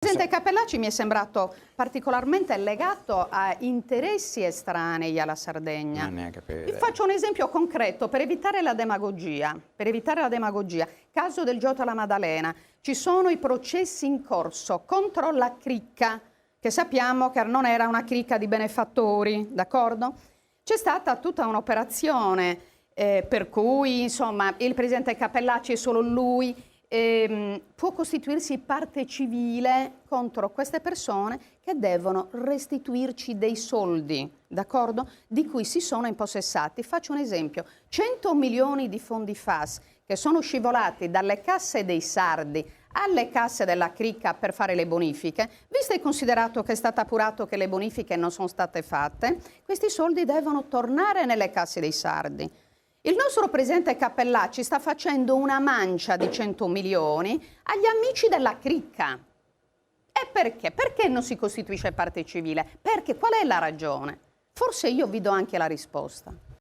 Presidente Cappellacci mi è sembrato particolarmente legato a interessi estranei alla Sardegna. Vi faccio un esempio concreto per evitare la demagogia. Caso del Giotto alla Maddalena. Ci sono i processi in corso contro la cricca, che sappiamo che non era una cricca di benefattori, d'accordo? C'è stata tutta un'operazione per cui, insomma, il Presidente Cappellacci è solo lui. Può costituirsi parte civile contro queste persone che devono restituirci dei soldi, d'accordo? Di cui si sono impossessati. Faccio un esempio: 100 milioni di fondi FAS che sono scivolati dalle casse dei sardi alle casse della cricca per fare le bonifiche, visto e considerato che è stato appurato che le bonifiche non sono state fatte, questi soldi devono tornare nelle casse dei sardi. Il nostro Presidente Cappellacci sta facendo una mancia di 100 milioni agli amici della cricca. E perché? Perché non si costituisce parte civile? Perché? Qual è la ragione? Forse io vi do anche la risposta.